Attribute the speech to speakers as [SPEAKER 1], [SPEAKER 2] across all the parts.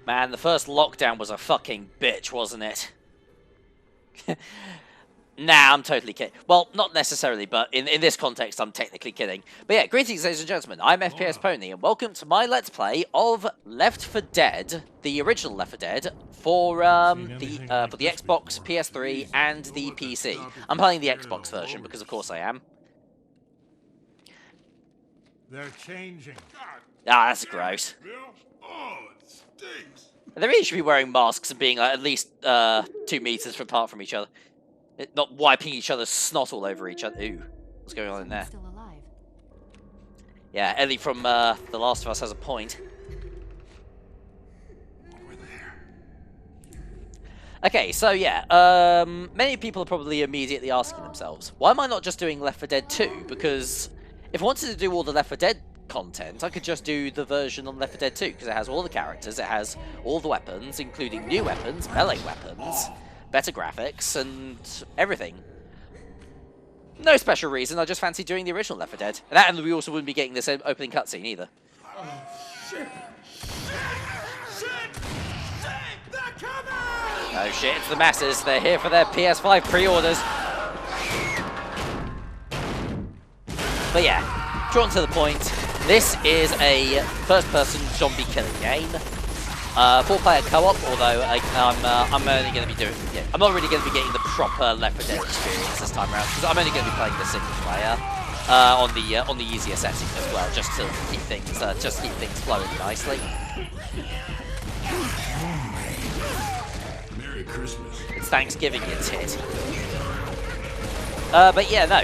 [SPEAKER 1] Man, the first lockdown was a fucking bitch, wasn't it? Nah, I'm totally kidding. Well, not necessarily, but in this context, I'm technically kidding. But yeah, greetings, ladies and gentlemen. I'm FPSPwny, and welcome to my Let's Play of Left 4 Dead, the original Left 4 Dead, for the Xbox, PS3, and the PC. I'm playing the Xbox version because, of course, I am.
[SPEAKER 2] They're changing.
[SPEAKER 1] Ah, that's gross.
[SPEAKER 2] Oh, it stinks.
[SPEAKER 1] They really should be wearing masks and being at least 2 meters apart from each other. Not wiping each other's snot all over each other. Ooh, what's going on in there?
[SPEAKER 3] Still alive.
[SPEAKER 1] Yeah, Ellie from The Last of Us has a point.
[SPEAKER 2] Over there.
[SPEAKER 1] Okay, so yeah, many people are probably immediately asking themselves, why am I not just doing Left 4 Dead 2? Because if I wanted to do all the Left 4 Dead content, I could just do the version on Left 4 Dead 2, because it has all the characters, it has all the weapons, including new weapons, melee weapons, better graphics, and everything. No special reason, I just fancy doing the original Left 4 Dead. And we also wouldn't be getting this opening cutscene either.
[SPEAKER 2] Oh, shit. Shit! They're coming!
[SPEAKER 1] Oh shit, it's the masses. They're here for their PS5 pre-orders. But yeah, drawn to the point, this is a first-person zombie killing game. 4-player co-op, although I'm only going to be doing. Yeah, I'm not really going to be getting the proper Left 4 Dead experience this time around because I'm only going to be playing the single player on the easier setting as well, just to keep things flowing nicely.
[SPEAKER 2] Merry Christmas.
[SPEAKER 1] It's Thanksgiving, you tit. But yeah, no.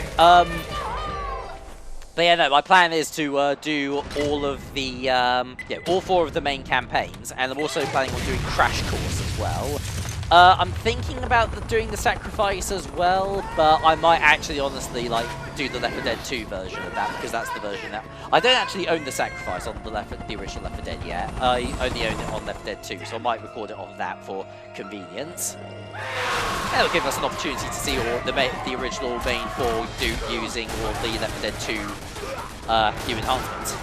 [SPEAKER 1] But yeah, no, my plan is to do all of the, all 4 of the main campaigns, and I'm also planning on doing Crash Course as well. I'm thinking about doing the Sacrifice as well, but I might actually honestly, like, do the Left 4 Dead 2 version of that, because that's the version that... I don't actually own the Sacrifice on the original Left 4 Dead yet. I only own it on Left 4 Dead 2, so I might record it on that for convenience. That'll give us an opportunity to see all the original main 4 using all of the Left 4 Dead 2 new enhancements.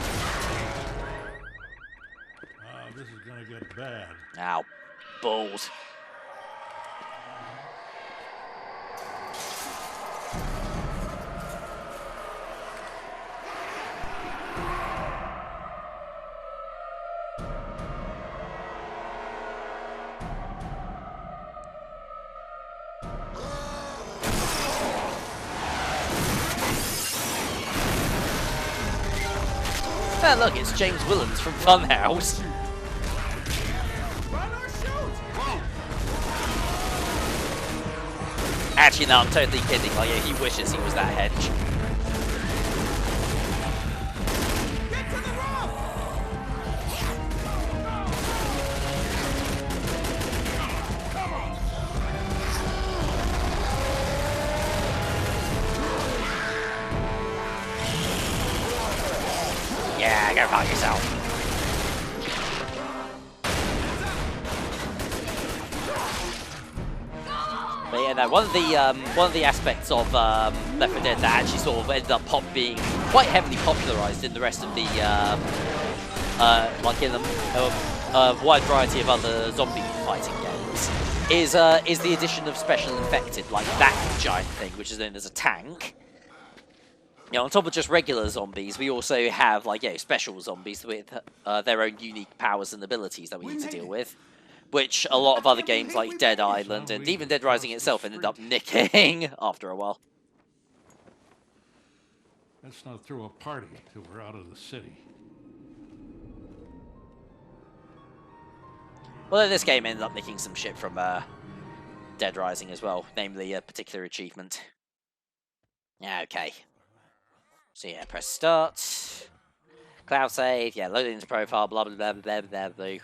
[SPEAKER 2] This is gonna get bad.
[SPEAKER 1] Ow. Balls. Ah, look, it's James Willems from Funhouse. Actually, no, I'm totally kidding. Like, yeah, he wishes he was that hench. Yeah, go fuck yourself. But yeah, no, one of the aspects of Left 4 Dead that actually sort of ended up being quite heavily popularized in the rest of the like in a wide variety of other zombie fighting games is the addition of special infected, like that giant thing, which is known as a tank. You know, on top of just regular zombies, we also have, like, special zombies with their own unique powers and abilities that we need to deal with, which a lot of other games like Dead Island and even Dead Rising itself ended up nicking after a while.
[SPEAKER 2] Let's not throw a party till we're out of the city.
[SPEAKER 1] Well, this game ended up nicking some shit from Dead Rising as well, namely a particular achievement. Okay. So yeah, press start. Cloud save, yeah, load it into profile, blah blah blah blah blah blah.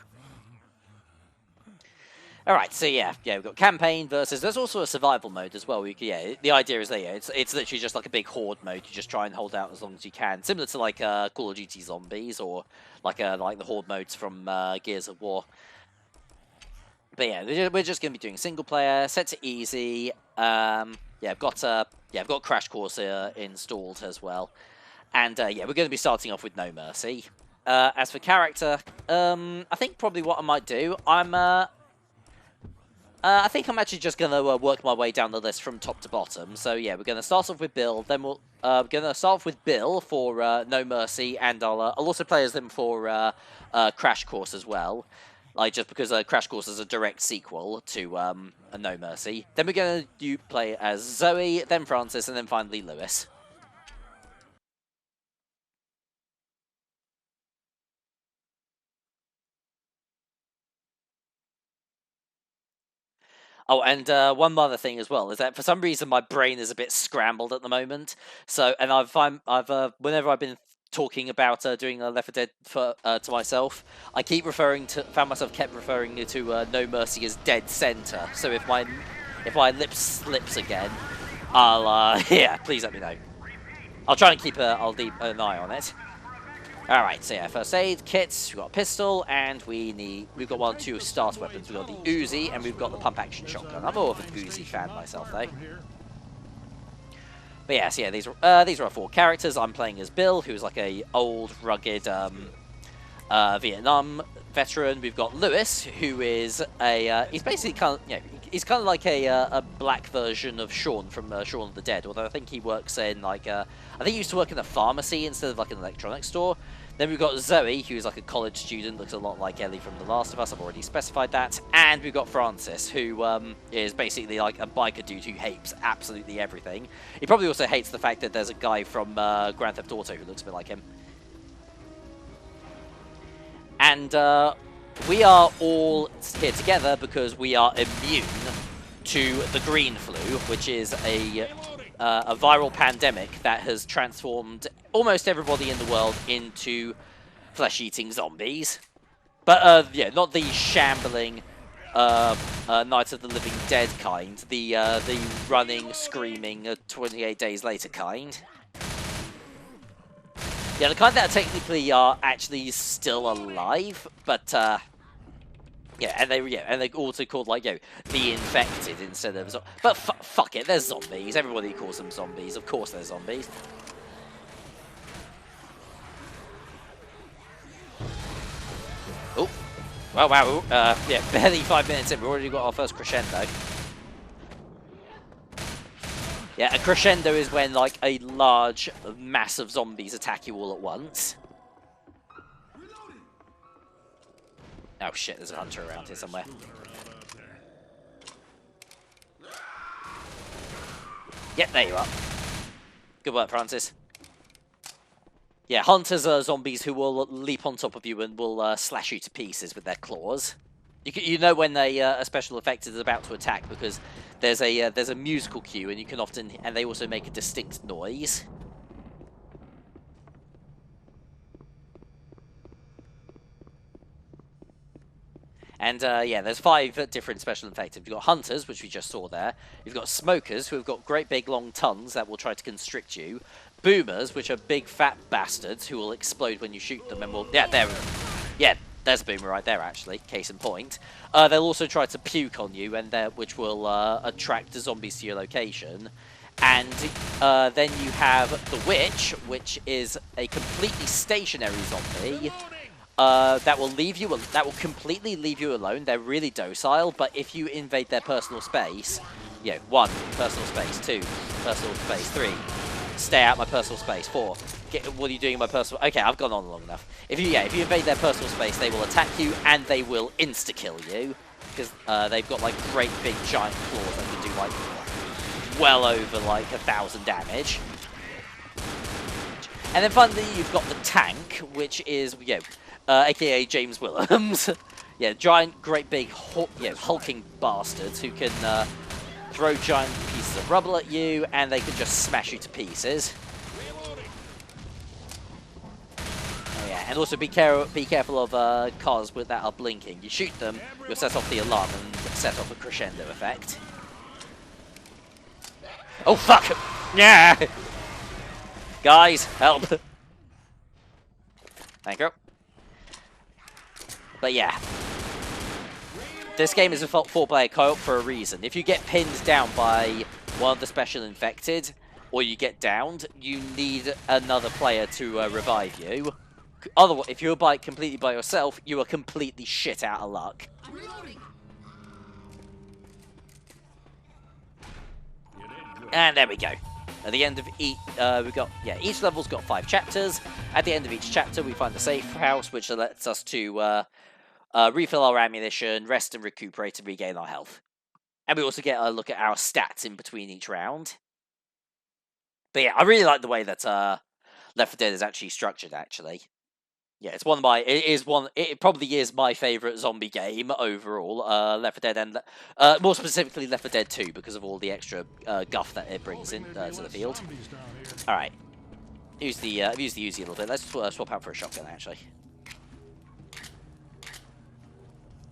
[SPEAKER 1] Alright, so yeah, we've got campaign versus, there's also a survival mode as well. The idea is that, it's literally just like a big horde mode. You just try and hold out as long as you can. Similar to like Call of Duty Zombies or like the horde modes from Gears of War. But yeah, we're just going to be doing single player, set to easy. I've got Crash Course installed as well. And yeah, we're going to be starting off with No Mercy. As for character, I think probably what I might do, I think I'm actually just going to work my way down the list from top to bottom. So yeah, we're going to start off with Bill, then we're going to start off with Bill for No Mercy, and I'll also play as them for Crash Course as well. Like, just because Crash Course is a direct sequel to a No Mercy. Then we're going to play as Zoe, then Francis, and then finally Lewis. Oh, and one other thing as well is that for some reason my brain is a bit scrambled at the moment. So, and whenever I've been talking about doing Left 4 Dead to myself, I keep found myself kept referring to No Mercy as dead center. So if my lip slips again, I'll yeah, please let me know. I'll try and keep an eye on it. Alright, so yeah, first aid, kits, we've got a pistol, and we've got 1 or 2 starter weapons. We've got the Uzi, and we've got the pump-action shotgun. I'm more of an Uzi fan myself, though. But yeah, so yeah, these are our 4 characters. I'm playing as Bill, who's like a old, rugged Vietnam veteran. We've got Lewis, who is he's basically kind of, he's kind of like a black version of Shaun from Shaun of the Dead. Although I think he works in like I think he used to work in a pharmacy instead of like an electronics store. Then we've got Zoe, who's like a college student, looks a lot like Ellie from The Last of Us. I've already specified that. And we've got Francis, who is basically like a biker dude who hates absolutely everything. He probably also hates the fact that there's a guy from Grand Theft Auto who looks a bit like him. And we are all here together because we are immune to the green flu, which is a viral pandemic that has transformed almost everybody in the world into flesh-eating zombies. But yeah, not the shambling Night of the Living Dead kind, the running, screaming 28 days later kind. Yeah, the kind that technically are actually still alive, but yeah, and they're also called like the infected instead of but fuck it, they're zombies. Everybody calls them zombies. Of course, they're zombies. Oh, wow. Yeah, barely 5 minutes in, we've already got our first crescendo. Yeah, a crescendo is when like a large mass of zombies attack you all at once. Oh shit, there's a hunter around here somewhere. Yep, there you are. Good work, Francis. Yeah, hunters are zombies who will leap on top of you and will slash you to pieces with their claws. You know when a special effect is about to attack because there's a musical cue, and you can often, and they also make a distinct noise. And yeah, there's 5 different special effects. You've got hunters, which we just saw there. You've got smokers, who have got great big long tongues that will try to constrict you. Boomers, which are big fat bastards who will explode when you shoot them, and will there's a boomer right there, actually. Case in point. They'll also try to puke on you, and which will attract the zombies to your location. And then you have the witch, which is a completely stationary zombie. That will completely leave you alone. They're really docile, but if you invade their personal space, 1, personal space, 2, personal space, 3, stay out my personal space, 4, what are you doing in my personal... Okay, I've gone on long enough. If you invade their personal space, they will attack you, and they will insta-kill you, because they've got, like, great big giant claws that can do, like, well over, like, 1,000 damage. And then finally, you've got the tank, which is, aka James Willems. Yeah, giant, great big, hulking bastards who can throw giant pieces of rubble at you, and they can just smash you to pieces. Oh yeah, and also be careful of cars that are blinking. You shoot them, you'll set off the alarm and set off a crescendo effect. Oh fuck! Yeah! Guys, help! Thank you. But yeah, this game is a 4-player co-op for a reason. If you get pinned down by one of the special infected, or you get downed, you need another player to revive you. Otherwise, if you're completely by yourself, you are completely shit out of luck. And there we go. At the end of each, each level's got 5 chapters. At the end of each chapter, we find a safe house, which lets us to refill our ammunition, rest and recuperate, and regain our health. And we also get a look at our stats in between each round. But yeah, I really like the way that Left 4 Dead is actually structured. Actually, yeah, it's one of my. It probably is my favorite zombie game overall. Left 4 Dead, and more specifically Left 4 Dead 2, because of all the extra guff that it brings in to the field. All right, I've used the Uzi a little bit. Let's swap out for a shotgun actually.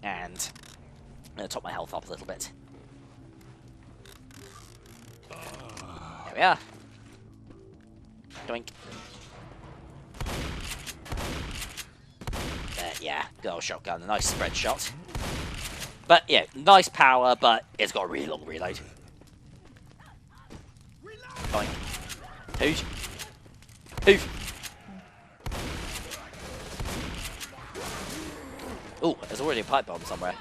[SPEAKER 1] And I'm gonna top my health up a little bit. There we are. Doink. Yeah, good old shotgun. A nice spread shot. But yeah, nice power, but it's got a really long reload. Doink. Hoof. Hoof. Oh, there's already a pipe bomb somewhere.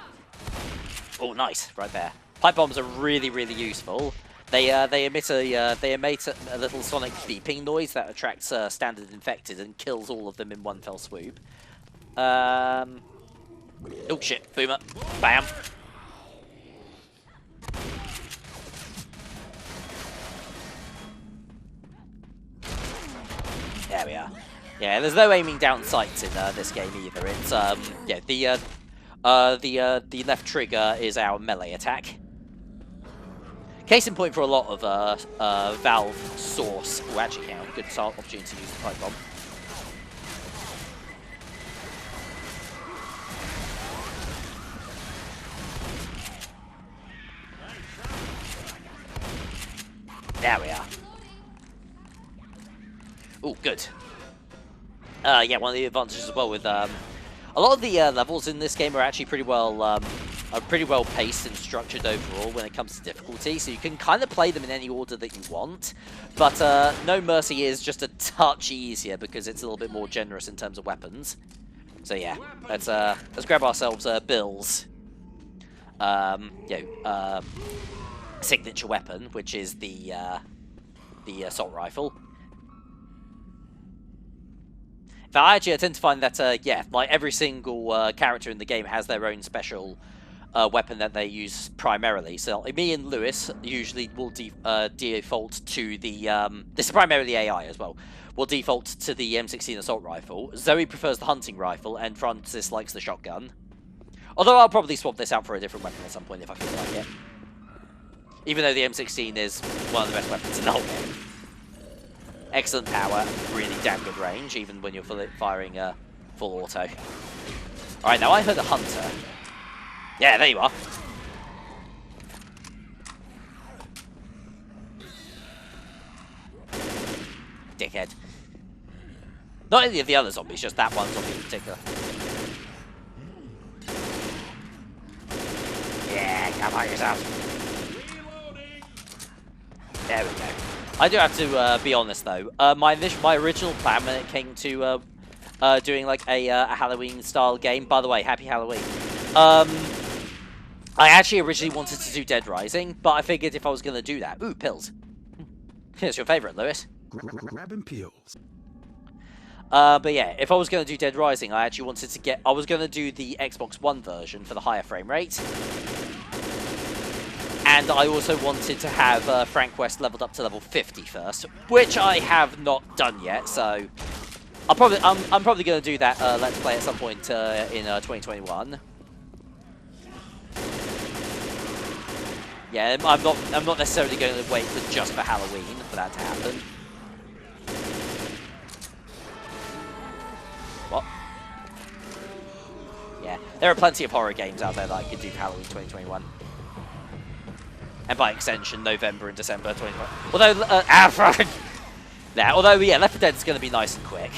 [SPEAKER 1] Oh, nice, right there. Pipe bombs are really, really useful. They emit a little sonic beeping noise that attracts standard infected and kills all of them in one fell swoop. Oh shit, boomer, bam. There we are. Yeah, there's no aiming down sights in this game either. It's yeah, the left trigger is our melee attack. Case in point for a lot of Valve source. Oh, actually, hang on, good opportunity to use the pipe bomb. There we are. Oh, good. Yeah, one of the advantages as well with a lot of the levels in this game are actually pretty well paced and structured overall when it comes to difficulty, so you can kind of play them in any order that you want. But No Mercy is just a touch easier because it's a little bit more generous in terms of weapons. So yeah, let's grab ourselves Bill's signature weapon, which is the assault rifle. But I tend to find that, yeah, like every single character in the game has their own special weapon that they use primarily. So me and Lewis usually will default to the, this is primarily AI as well, will default to the M16 assault rifle. Zoe prefers the hunting rifle, and Francis likes the shotgun. Although I'll probably swap this out for a different weapon at some point if I feel like it. Even though the M16 is one of the best weapons in the whole game. Excellent power, really damn good range, even when you're firing full auto. Alright, now I heard a hunter. Yeah, there you are. Dickhead. Not any of the other zombies, just that one zombie in particular. Yeah, come on yourself. There we go. I do have to be honest though. My original plan when it came to doing like a Halloween style game. By the way, happy Halloween. I actually originally wanted to do Dead Rising, but I figured if I was going to do that, ooh, pills. Here's your favorite, Lewis.
[SPEAKER 3] Grabbing pills.
[SPEAKER 1] But yeah, if I was going to do Dead Rising, I actually wanted to get. I was going to do the Xbox One version for the higher frame rate. And I also wanted to have Frank West leveled up to level 50 first, which I have not done yet. So I'm probably going to do that Let's Play at some point in 2021. Yeah, I'm not necessarily going to wait for just for Halloween for that to happen. What? Yeah, there are plenty of horror games out there that I could do for Halloween 2021. And by extension, November and December 2021. Although, yeah, although, yeah, Left 4 Dead is going to be nice and quick.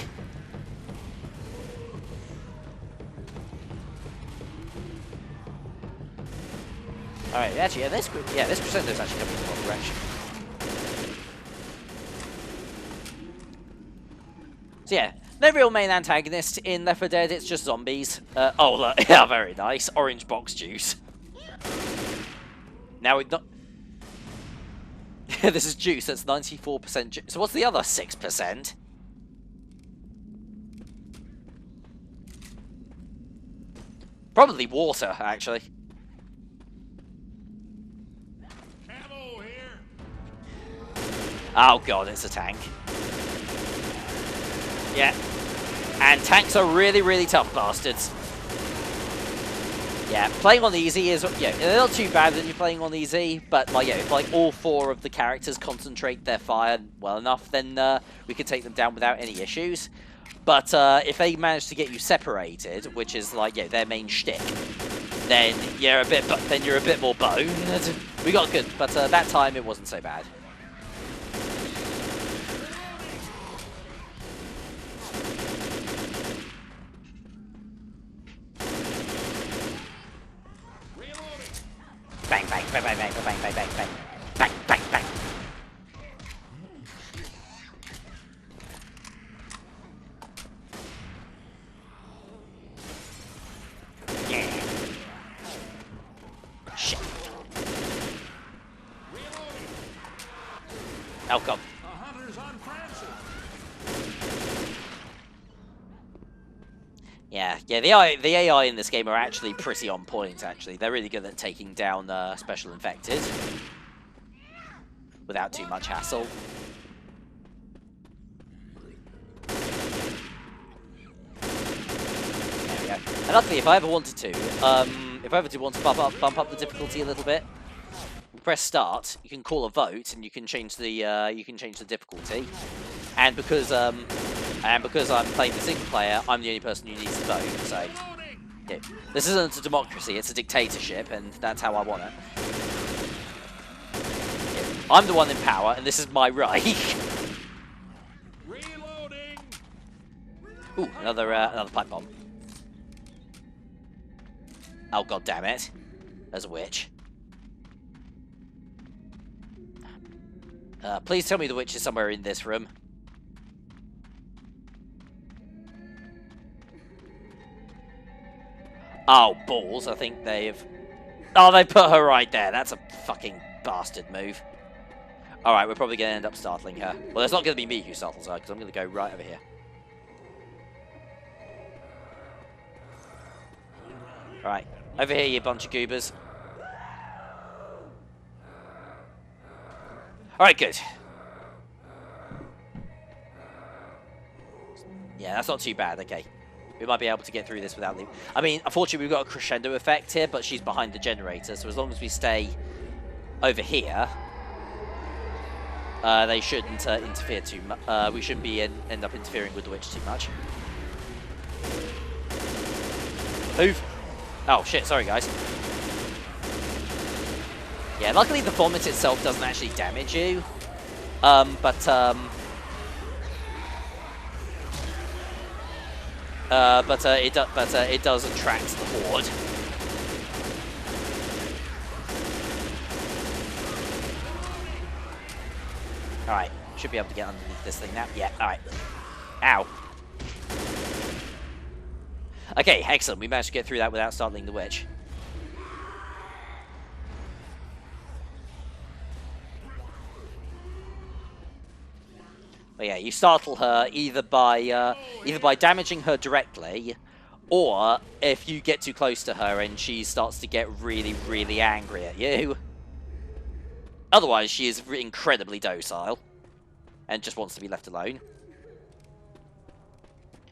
[SPEAKER 1] Alright, actually, yeah, this crescendo is actually coming in the wrong direction. no real main antagonist in Left 4 Dead, it's just zombies. Oh, look, yeah, very nice. Orange box juice. Now we're not... This is juice, that's 94% juice. So what's the other 6%? Probably water, actually.
[SPEAKER 2] Ammo here.
[SPEAKER 1] Oh god, it's a tank. Yeah. And tanks are really, really tough bastards. Yeah, playing on easy is, yeah, they're not too bad when you're playing on easy, but like, yeah, if like all 4 of the characters concentrate their fire well enough, then we can take them down without any issues. But if they manage to get you separated, which is like, yeah, their main shtick, then you're a bit more boned. We got good, but that time it wasn't so bad. Bang, bang, bang, bang, bang, bang, bang, bang, bang, bang, bang, bang. Yeah. Shit. Oh god.
[SPEAKER 2] The hunter's on Francis.
[SPEAKER 1] Yeah, the AI in this game are actually pretty on point, actually. They're really good at taking down special infected without too much hassle. There we go. And luckily, if I ever wanted to, if I ever did want to bump up the difficulty a little bit, press start, you can call a vote, and you can change the difficulty. And because I'm playing the single player, I'm the only person who needs to vote. So, yeah, this isn't a democracy; it's a dictatorship, and that's how I want it. Yeah, I'm the one in power, and this is my right.
[SPEAKER 2] Reloading.
[SPEAKER 1] Ooh, another pipe bomb. Oh god damn it! There's a witch. Please tell me the witch is somewhere in this room. Oh, balls. I think they've... Oh, they put her right there. That's a fucking bastard move. Alright, we're probably going to end up startling her. Well, it's not going to be me who startles her, because I'm going to go right over here. Alright, over here, you bunch of goobers. Alright, good. Yeah, that's not too bad, okay. We might be able to get through this without leaving. I mean, unfortunately, we've got a crescendo effect here, but she's behind the generator, so as long as we stay over here, they shouldn't interfere too much. We shouldn't be end up interfering with the witch too much. Move! Oh, shit, sorry, guys. Yeah, luckily the vomit itself doesn't actually damage you, but it does attract the horde. All right, should be able to get underneath this thing now. Yeah, all right. Ow. Okay, excellent. We managed to get through that without startling the witch. But yeah, you startle her either by damaging her directly, or if you get too close to her and she starts to get really, really angry at you. Otherwise, she is incredibly docile and just wants to be left alone.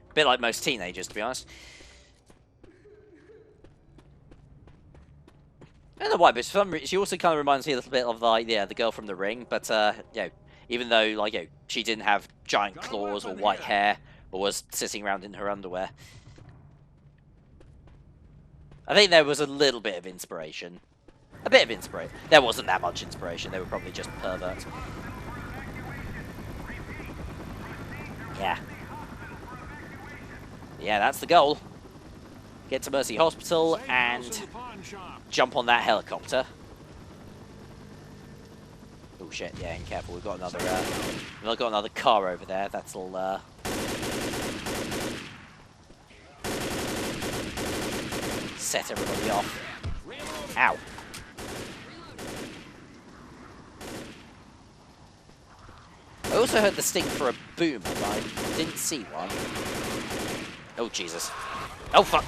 [SPEAKER 1] A bit like most teenagers, to be honest. I don't know why, but for some reason, she also kind of reminds me a little bit of, like, yeah, the girl from The Ring, but, you know, even though, like, you know, she didn't have giant claws or white hair, or was sitting around in her underwear. I think there was a little bit of inspiration. A bit of inspiration. There wasn't that much inspiration, they were probably just perverts. Yeah. Yeah, that's the goal. Get to Mercy Hospital and jump on that helicopter. Oh shit! Yeah, and careful. We've got another car over there. That'll set everybody off. Ow. I also heard the sting for a boomer, but I didn't see one. Oh, Jesus. Oh, fuck.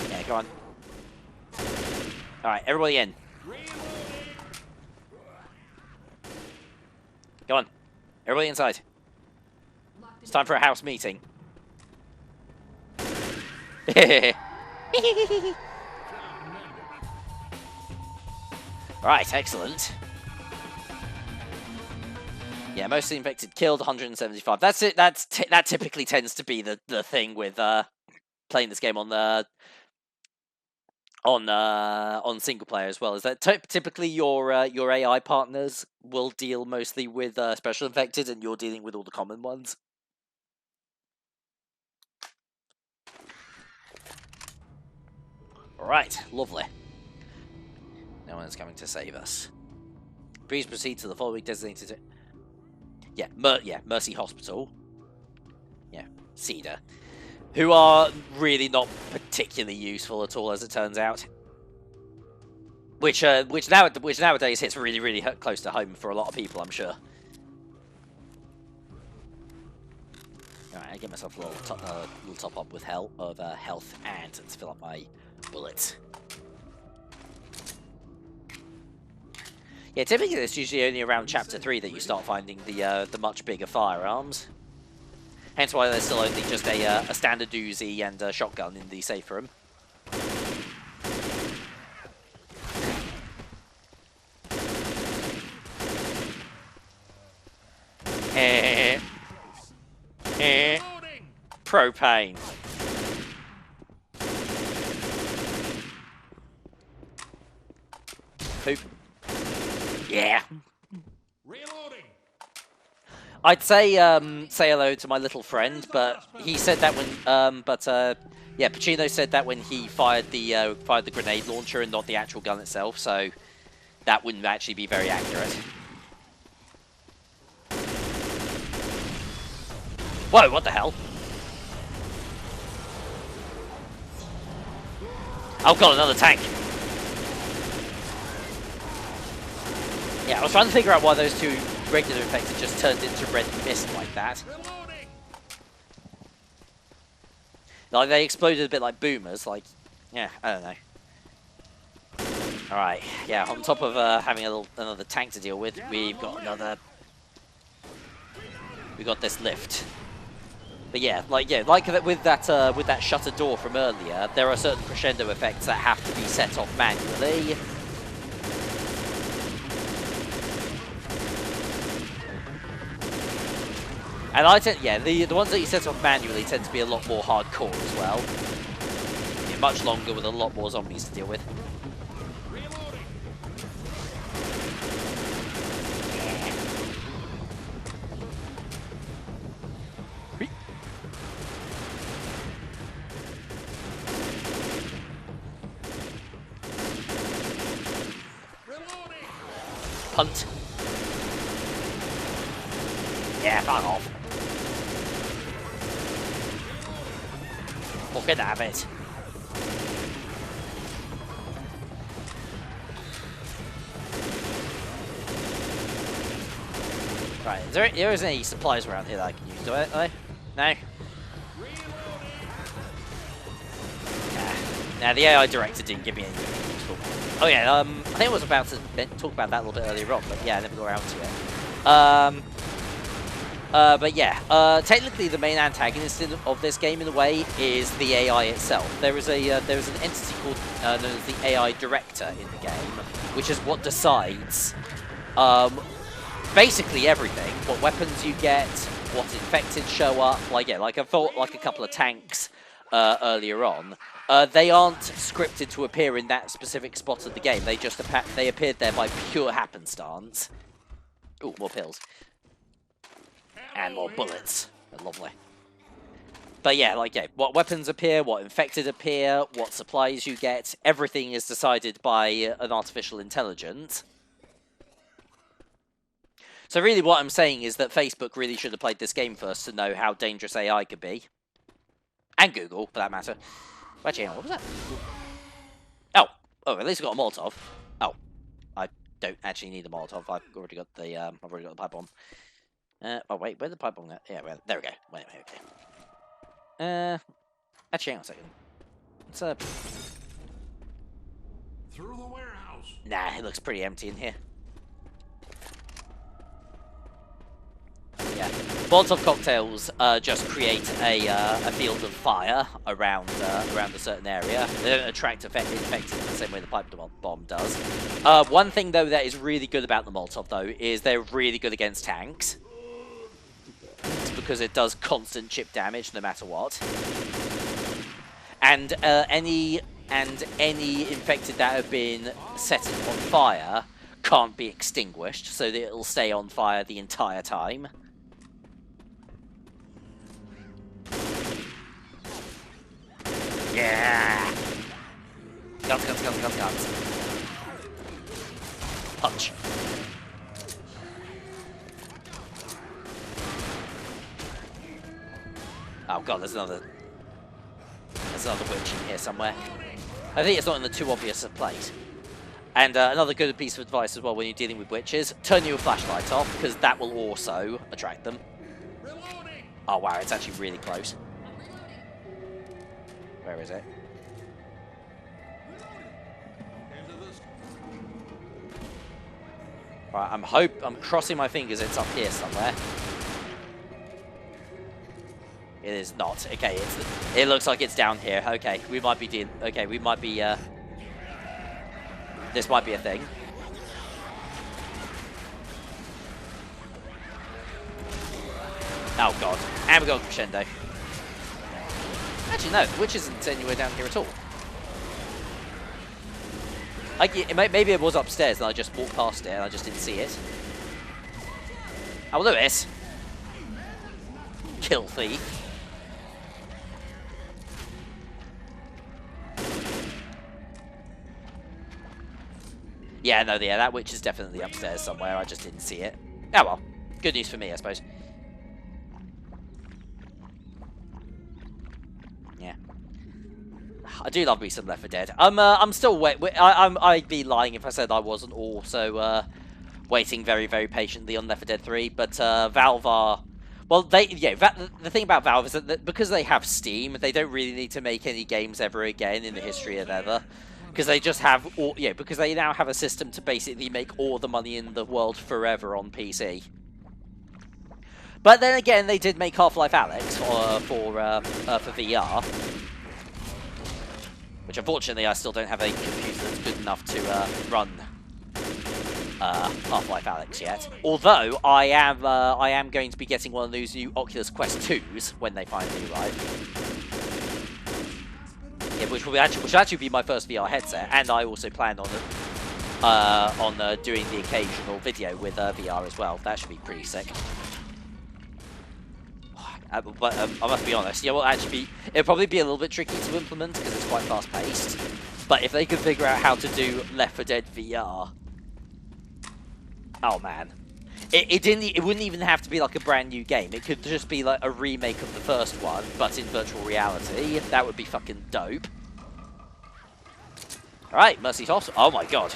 [SPEAKER 1] Yeah, go on. Alright, everybody in. Go on. Everybody inside. It's time for a house meeting. Right, excellent. Yeah, most of the infected killed, 175. That's it. That typically tends to be the thing with playing this game on single player as well. Is that typically your AI partners will deal mostly with special infected, and you're dealing with all the common ones. All right, lovely. No one's coming to save us. Please proceed to the following designated. Yeah, Mercy Hospital. Yeah, Cedar, who are really not particularly useful at all, as it turns out. Which nowadays hits really close to home for a lot of people, I'm sure. All right, I get myself a little top up with health and let's fill up my bullets. Yeah, typically it's usually only around Chapter 3 that you start finding the much bigger firearms. Hence why there's still only just a standard Uzi and a shotgun in the safe room. Propane. Poop. Yeah.
[SPEAKER 2] Reloading.
[SPEAKER 1] I'd say hello to my little friend, but he said that when yeah, Pacino said that when he fired the grenade launcher and not the actual gun itself, so that wouldn't actually be very accurate. Whoa, what the hell? Oh god, another tank. Yeah, I was trying to figure out why those two regular infected just turned into red mist like that. Like, they exploded a bit like boomers, like, yeah, I don't know. Alright, yeah, on top of having another tank to deal with, we've got this lift. But yeah, like with that shutter door from earlier, there are certain crescendo effects that have to be set off manually. And the ones that you set off manually tend to be a lot more hardcore as well. Yeah, much longer with a lot more zombies to deal with. Punt. Yeah, fuck off. Fucking have it. Right, there isn't any supplies around here that I can use, do I? No? Nah, the AI director didn't give me anything useful. Oh yeah, I think I was about to talk about that a little bit earlier on, but yeah, I never got around to it. But yeah, technically the main antagonist of this game, in a way, is the AI itself. There is an entity called known as the AI director in the game, which is what decides basically everything. What weapons you get, what infected show up. Like I thought, like a couple of tanks earlier on. They aren't scripted to appear in that specific spot of the game. They just appeared there by pure happenstance. Ooh, more pills. And more bullets. Lovely. But yeah, what weapons appear, what infected appear, what supplies you get, everything is decided by an artificial intelligence. So really what I'm saying is that Facebook really should have played this game first to know how dangerous AI could be. And Google, for that matter. Actually, hang on, what was that? Oh, at least I got a Molotov. Oh, I don't actually need a Molotov. I've already got the pipe bomb. Oh wait, where's the pipe bomb? Yeah, well, there we go. Wait, okay. Actually, hang on a second. It's
[SPEAKER 2] Through the warehouse.
[SPEAKER 1] Nah, it looks pretty empty in here. Yeah, Molotov cocktails just create a field of fire around a certain area. They don't attract infected in the same way the pipe bomb does. One thing though that is really good about the Molotov though is they're really good against tanks. It's because it does constant chip damage no matter what. And any infected that have been set on fire can't be extinguished, so that it'll stay on fire the entire time. Yeah! Guns. Punch. Oh god, there's another witch in here somewhere. I think it's not in the too obvious a place. And another good piece of advice as well when you're dealing with witches, turn your flashlight off, because that will also attract them. Oh wow, it's actually really close. Where is it? Right, I'm crossing my fingers it's up here somewhere. It is not. Okay, it looks like it's down here. Okay, we might be this might be a thing. Oh god. And we got crescendo. Actually no, the witch isn't anywhere down here at all. Maybe it was upstairs and I just walked past it and I just didn't see it. Oh, Lewis. Kill thief. Yeah, no, yeah, that witch is definitely upstairs somewhere. I just didn't see it. Oh well, good news for me, I suppose. Yeah, I do love me some Left 4 Dead. I'm still I'd be lying if I said I wasn't also waiting very, very patiently on Left 4 Dead 3. But Valve are, well, the thing about Valve is that because they have Steam, they don't really need to make any games ever again in the history of ever. Because they just have, because they now have a system to basically make all the money in the world forever on PC. But then again, they did make Half-Life Alyx for VR, which unfortunately I still don't have a computer that's good enough to run Half-Life Alyx yet. Although I am going to be getting one of those new Oculus Quest 2s when they finally arrive. Yeah, which will actually be my first VR headset, and I also plan on doing the occasional video with VR as well. That should be pretty sick. But I must be honest, yeah, it'll probably be a little bit tricky to implement because it's quite fast paced. But if they could figure out how to do Left 4 Dead VR, oh man, it wouldn't even have to be like a brand new game. It could just be like a remake of the first one, but in virtual reality. That would be fucking dope. All right, Mercy Toss. Oh my god.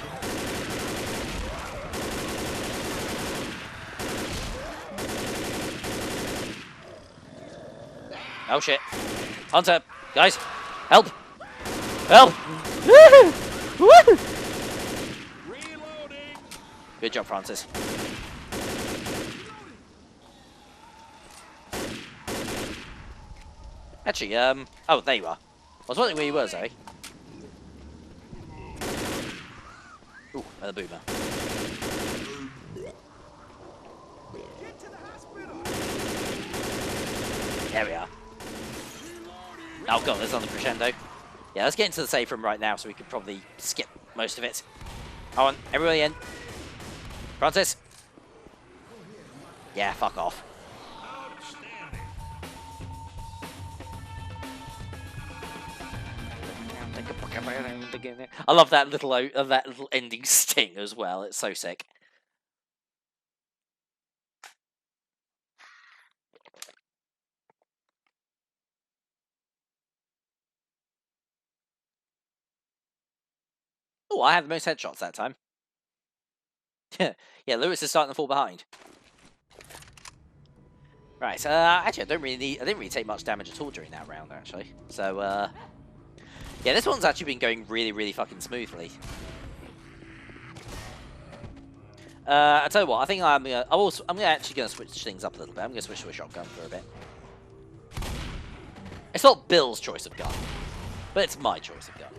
[SPEAKER 1] Oh shit. Hunter, guys, help! Help! Woohoo! Good job, Francis. Actually, oh, there you are. I was wondering where you were, Zoe. Ooh, another boomer. There we are. Oh god, there's another crescendo. Yeah, let's get into the safe room right now so we could probably skip most of it. Come on, everybody in. Francis. Yeah, fuck off. I love that little ending sting as well. It's so sick. Oh, I had the most headshots that time. Yeah, Lewis is starting to fall behind. Right, actually, I didn't really take much damage at all during that round, actually. So, yeah, this one's actually been going really, really fucking smoothly. I tell you what, I think I'm actually gonna switch things up a little bit. I'm gonna switch to a shotgun for a bit. It's not Bill's choice of gun, but it's my choice of gun.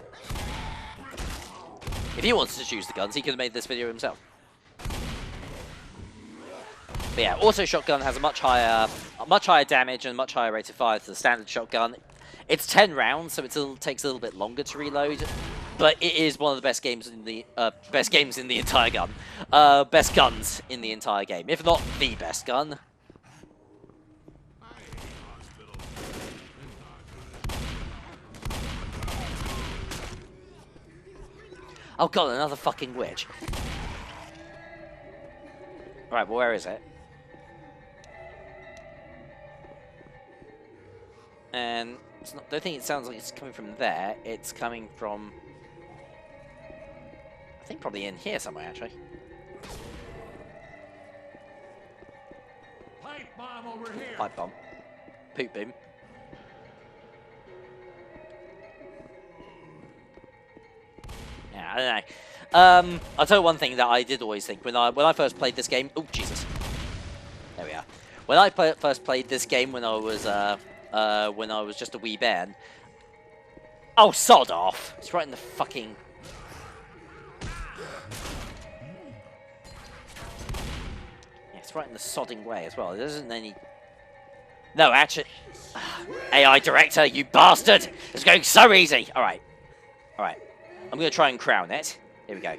[SPEAKER 1] If he wanted to choose the guns, he could have made this video himself. But yeah, auto shotgun has a much higher damage and a much higher rate of fire to the standard shotgun. It's 10 rounds, so it takes a little bit longer to reload, but it is one of the best games in the entire gun. Best guns in the entire game, if not the best gun. Oh god, another fucking witch. Alright, well, where is it? And it's not, I don't think it sounds like it's coming from there. It's coming from, I think, probably in here somewhere, actually.
[SPEAKER 2] Pipe bomb over here.
[SPEAKER 1] Pipe bomb. Poop boom. Yeah, I don't know. I'll tell you one thing that I did always think when I first played this game. Oh Jesus! There we are. When I first played this game when I was just a wee man. Oh, sod off! It's right in the fucking. Yeah, it's right in the sodding way as well. There isn't any. No, actually, AI director, you bastard! It's going so easy. All right, all right. I'm gonna try and crown it. Here we go.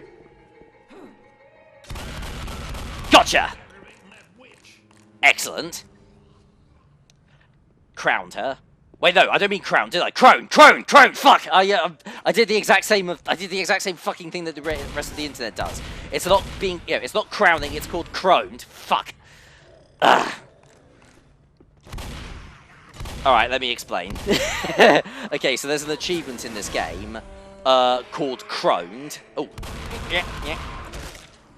[SPEAKER 1] Gotcha! Excellent. Crowned her. Wait, no, I don't mean crown, did I? Crone! Fuck! I did the exact same fucking thing that the rest of the internet does. It's not being, it's not crowning. It's called croned. Fuck. Ugh. All right, let me explain. Okay, so there's an achievement in this game called croned. Oh,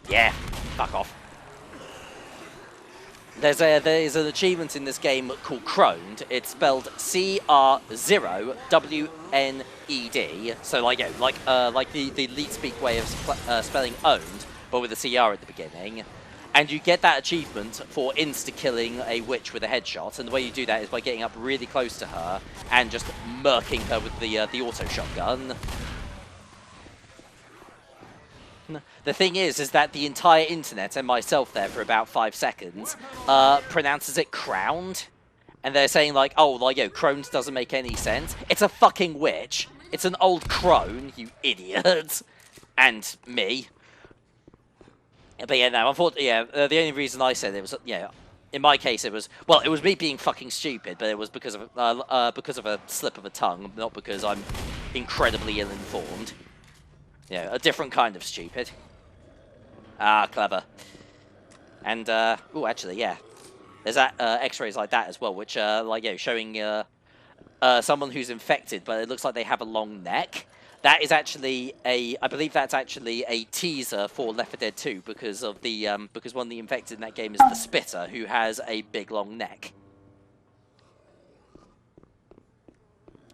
[SPEAKER 1] yeah. Fuck off. There's an achievement in this game called croned. It's spelled CR0WNED. So like the leet speak way of spelling owned, but with a CR at the beginning. And you get that achievement for insta-killing a witch with a headshot. And the way you do that is by getting up really close to her and just murking her with the auto shotgun. The thing is that the entire internet, and myself there for about 5 seconds, pronounces it crowned. And they're saying like, oh, like, crones doesn't make any sense. It's a fucking witch. It's an old crone, you idiot. And me. But yeah, no, unfortunately, the only reason I said it was, in my case it was, well, it was me being fucking stupid, but it was because of a slip of a tongue, not because I'm incredibly ill-informed. Yeah, a different kind of stupid. Ah, clever. And, oh, actually, yeah. There's that, x-rays like that as well, which, showing, someone who's infected, but it looks like they have a long neck. That is actually I believe that's actually a teaser for Left 4 Dead 2 because of the, because one of the infected in that game is the Spitter, who has a big long neck.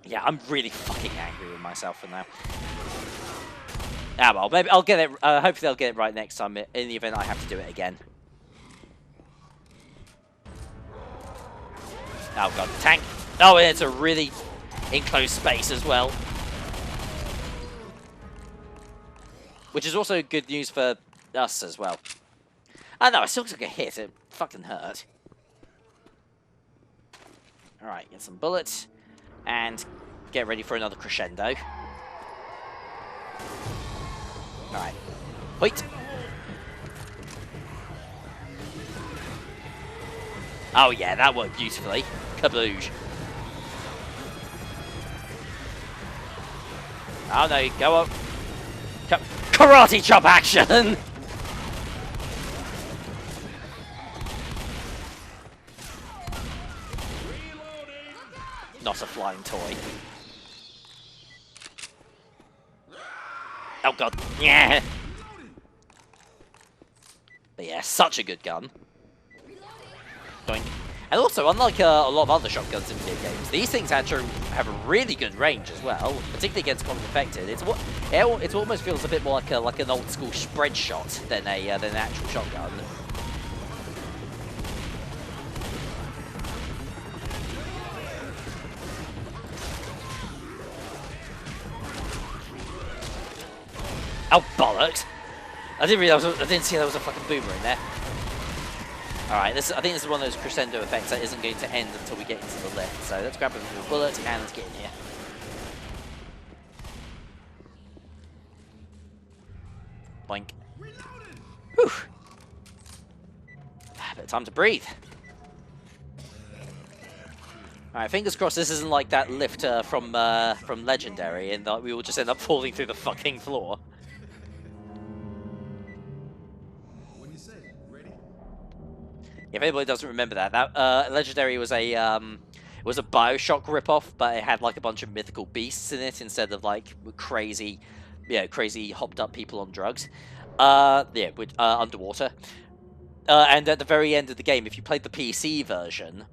[SPEAKER 1] Yeah, I'm really fucking angry with myself for now. Ah, well, maybe I'll get it, hopefully I'll get it right next time in the event I have to do it again. Oh god, tank. Oh, and it's a really enclosed space as well. Which is also good news for us as well. Oh no, I still took a hit. It fucking hurt. Alright, get some bullets. And get ready for another crescendo. Alright. Wait. Oh yeah, that worked beautifully. Kaboosh. Oh no, go up. Karate chop action! Not a flying toy. Oh god, yeah. But yeah, such a good gun. Doink. And also, unlike a lot of other shotguns in video games, these things actually have a really good range as well, particularly against common infected. It almost feels a bit more like an old school spread shot than an actual shotgun. Oh bollocks! I didn't see there was a fucking boomer in there. Alright, I think this is one of those crescendo effects that isn't going to end until we get into the lift. So let's grab a bullet and let's get in here. Boink. Whew. A bit of time to breathe. Alright, fingers crossed this isn't like that lift from Legendary and that we will just end up falling through the fucking floor. If anybody doesn't remember that Legendary was a Bioshock ripoff, but it had like a bunch of mythical beasts in it instead of like crazy hopped up people on drugs. Underwater. And at the very end of the game, if you played the PC version,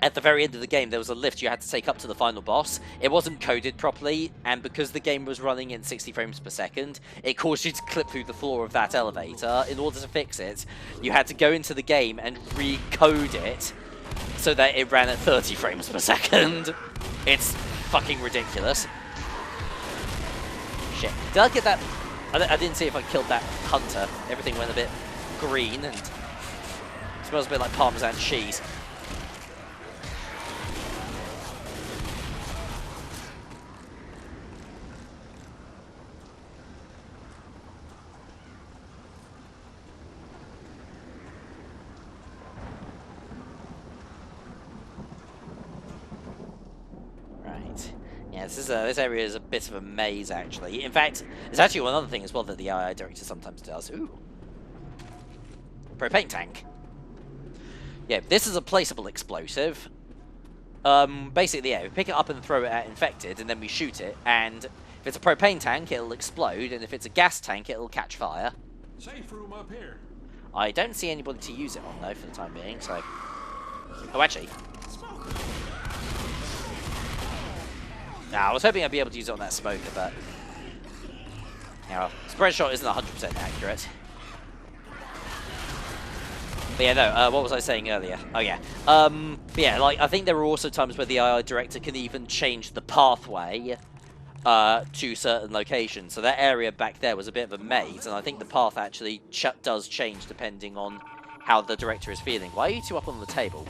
[SPEAKER 1] at the very end of the game, there was a lift you had to take up to the final boss. It wasn't coded properly, and because the game was running in 60 frames per second, it caused you to clip through the floor of that elevator. In order to fix it, you had to go into the game and recode it so that it ran at 30 frames per second. It's fucking ridiculous. Shit. Did I get that? I didn't see if I killed that hunter. Everything went a bit green and smells a bit like Parmesan cheese. This area is a bit of a maze, actually. In fact, there's actually one other thing as well that the AI director sometimes does. Ooh. Propane tank. Yeah, this is a placeable explosive. Basically, yeah, we pick it up and throw it at infected, and then we shoot it, and if it's a propane tank, it'll explode, and if it's a gas tank, it'll catch fire.
[SPEAKER 2] Safe room up here.
[SPEAKER 1] I don't see anybody to use it on, though, for the time being, so... Oh, actually... Nah, I was hoping I'd be able to use it on that smoker, but... Yeah, spread shot isn't 100% accurate. But yeah, no, what was I saying earlier? Oh yeah. But yeah, like, I think there are also times where the AI director can even change the pathway to certain locations. So that area back there was a bit of a maze, and I think the path actually does change depending on how the director is feeling. Why are you two up on the table?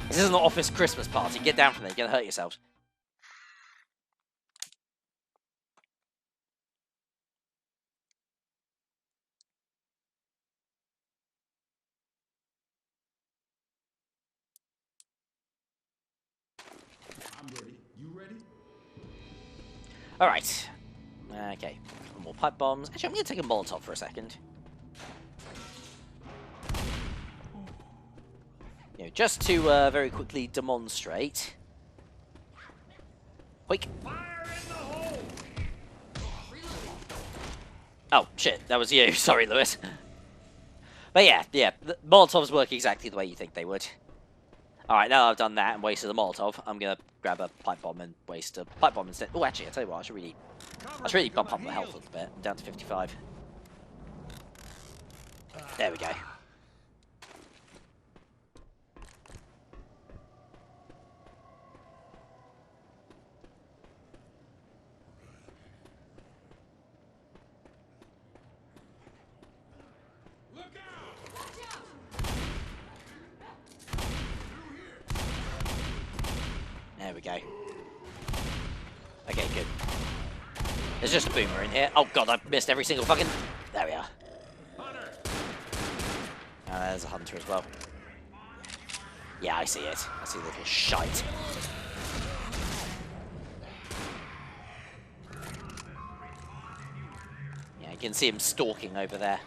[SPEAKER 1] This is an office Christmas party. Get down from there. You're going to hurt yourselves.
[SPEAKER 3] I'm ready. You ready?
[SPEAKER 1] All right. Okay. More pipe bombs. Actually, I'm going to take a Molotov for a second. You know, just to very quickly demonstrate. Quick. Oh, shit. That was you. Sorry, Lewis. But yeah, the Molotovs work exactly the way you think they would. Alright, now I've done that and wasted a Molotov, I'm going to grab a pipe bomb and waste a pipe bomb instead. Oh, actually, I'll tell you what, I should really bump up my health a little bit. I'm down to 55. There we go. There we go. Okay, good. There's just a boomer in here. Oh god, I've missed every single fucking... There we are. There's a hunter as well. Yeah, I see it. I see the little shite. Yeah, you can see him stalking over there.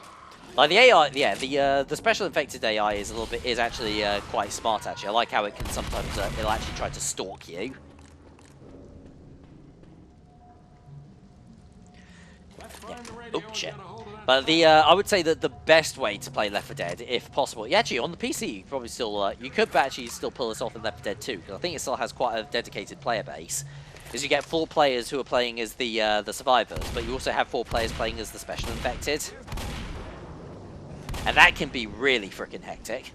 [SPEAKER 1] Like the AI, yeah, the special infected AI is actually quite smart. Actually, I like how it can sometimes it'll actually try to stalk you. Oh shit. But I would say that the best way to play Left 4 Dead, if possible, actually on the PC, you could probably still, you could actually still pull this off in Left 4 Dead 2, because I think it still has quite a dedicated player base. Is you get 4 players who are playing as the survivors, but you also have 4 players playing as the special infected, and that can be really freaking hectic.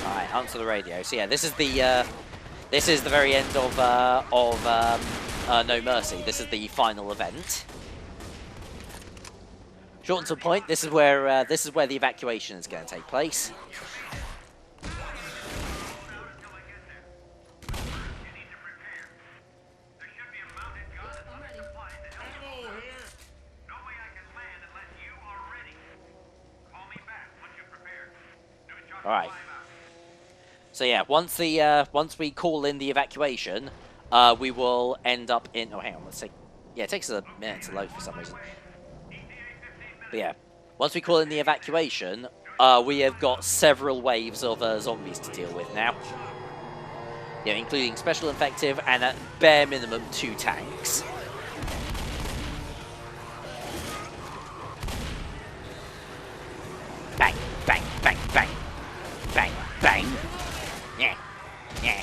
[SPEAKER 1] All right, answer the radio. So yeah, this is the very end of No Mercy. This is the final event. Short and to the point, this is where the evacuation is going to take place. All right. So yeah, once we call in the evacuation, we will end up in. Oh, hang on. Let's see. Yeah, it takes a minute to load for some reason. But yeah, once we call in the evacuation, we have got several waves of zombies to deal with now. Yeah, including special infective and at bare minimum 2 tanks. Bang, bang, bang, bang, bang, bang. Yeah, yeah.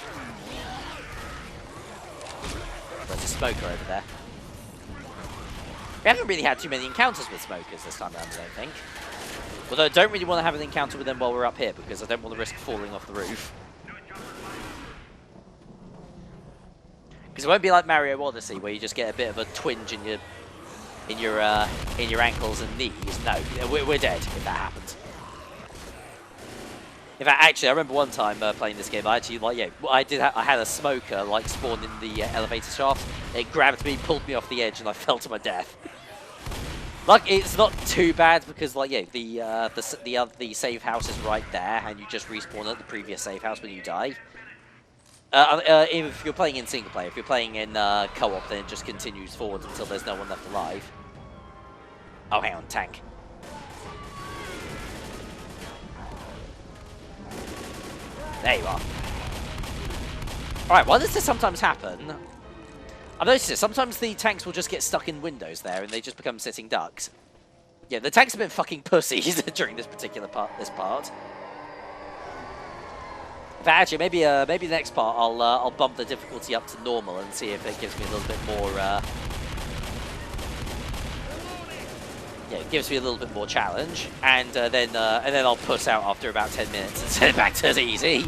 [SPEAKER 1] There's a smoker over there. We haven't really had too many encounters with smokers this time around, I don't think. Although I don't really want to have an encounter with them while we're up here because I don't want to risk falling off the roof. Because it won't be like Mario Odyssey where you just get a bit of a twinge in your ankles and knees. No, we're dead if that happens. In fact, actually, I remember one time playing this game. I actually I had a smoker like spawn in the elevator shaft. It grabbed me, pulled me off the edge, and I fell to my death. Like, it's not too bad because the save house is right there, and you just respawn at the previous save house when you die. If you're playing in single player, if you're playing in co-op, then it just continues forward until there's no one left alive. Oh, hang on, tank. There you are. Alright, why does this sometimes happen? I've noticed it. Sometimes the tanks will just get stuck in windows there and they just become sitting ducks. Yeah, the tanks have been fucking pussies during this particular part. But actually, maybe the next part I'll bump the difficulty up to normal and see if it gives me a little bit more. Yeah, it gives me a little bit more challenge, and then I'll puss out after about 10 minutes and send it back to easy.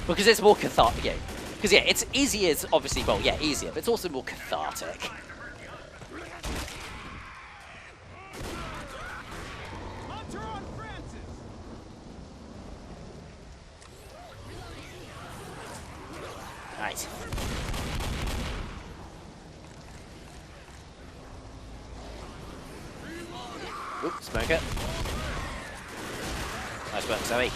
[SPEAKER 1] Because it's more cathartic. Yeah, because yeah, it's easy as obviously, well, yeah, easier, but it's also more cathartic. Right. Oop, smoker. Nice work, Zoe.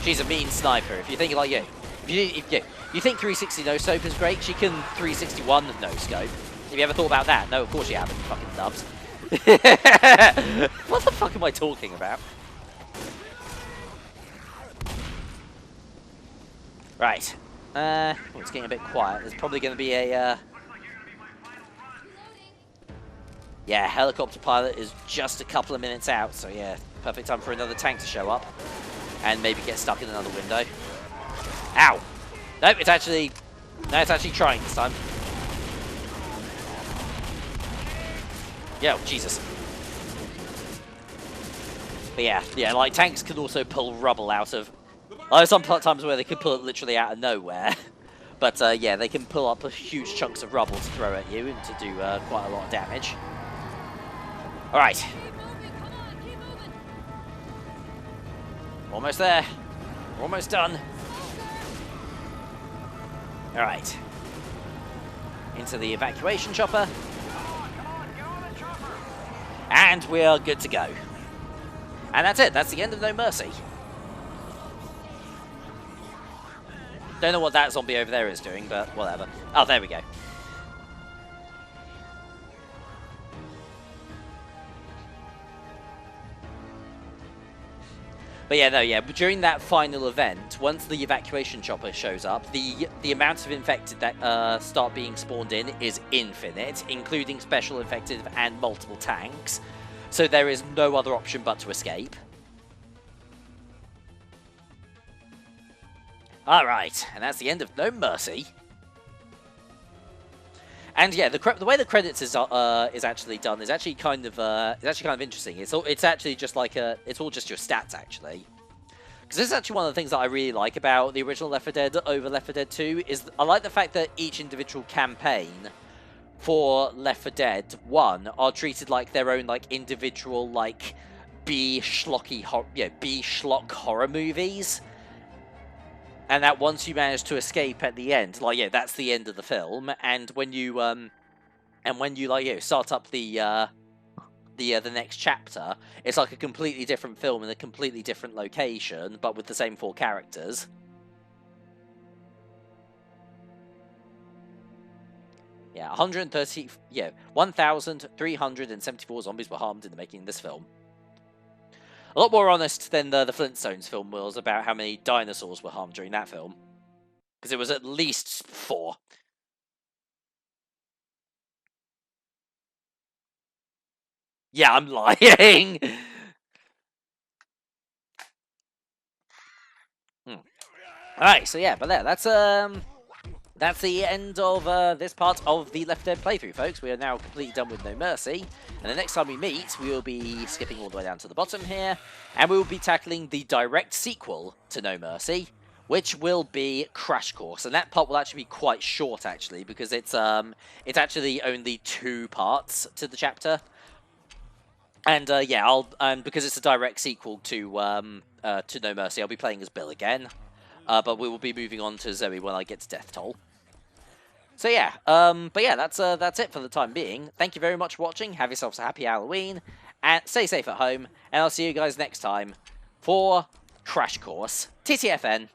[SPEAKER 1] She's a mean sniper. If you think like you, if you think 360 no scope is great, she can 361 no scope. Have you ever thought about that? No, of course you haven't. Fucking nubs. What the fuck am I talking about? Right. Oh, it's getting a bit quiet. There's probably going to be a. Yeah, helicopter pilot is just a couple of minutes out, so yeah, perfect time for another tank to show up. And maybe get stuck in another window. Ow! Nope, it's actually trying this time. Yeah, oh, Jesus. But yeah, like tanks can also pull rubble out of. There's some times where they can pull it literally out of nowhere. But yeah, they can pull up huge chunks of rubble to throw at you and to do quite a lot of damage. All right. Almost there. Almost done. All right. Into the evacuation chopper. And we are good to go. And that's it. That's the end of No Mercy. Don't know what that zombie over there is doing, but whatever. Oh, there we go. But yeah, no, yeah. But during that final event, once the evacuation chopper shows up, the amount of infected that start being spawned in is infinite, including special infected and multiple tanks. So there is no other option but to escape. All right, and that's the end of No Mercy. And yeah, the way the credits is actually done is actually kind of interesting. It's actually just like it's all just your stats actually. Because this is actually one of the things that I really like about the original Left 4 Dead over Left 4 Dead 2 is I like the fact that each individual campaign for Left 4 Dead 1 are treated like their own like individual like B-schlock horror movies. And that once you manage to escape at the end, like, yeah, that's the end of the film. And when you start up the next chapter, it's like a completely different film in a completely different location, but with the same 4 characters. Yeah, 1,374 zombies were harmed in the making of this film. A lot more honest than the Flintstones film was about how many dinosaurs were harmed during that film. Because it was at least 4. Yeah, I'm lying! Alright, so yeah, but there, that's the end of this part of the Left 4 Dead playthrough, folks. We are now completely done with No Mercy. And the next time we meet, we will be skipping all the way down to the bottom here. And we will be tackling the direct sequel to No Mercy, which will be Crash Course. And that part will actually be quite short, actually, because it's actually only 2 parts to the chapter. And yeah, because it's a direct sequel to No Mercy, I'll be playing as Bill again. But we will be moving on to Zoe when I get to Death Toll. So yeah, but yeah, that's it for the time being. Thank you very much for watching. Have yourselves a happy Halloween, and stay safe at home. And I'll see you guys next time for Crash Course. TTFN.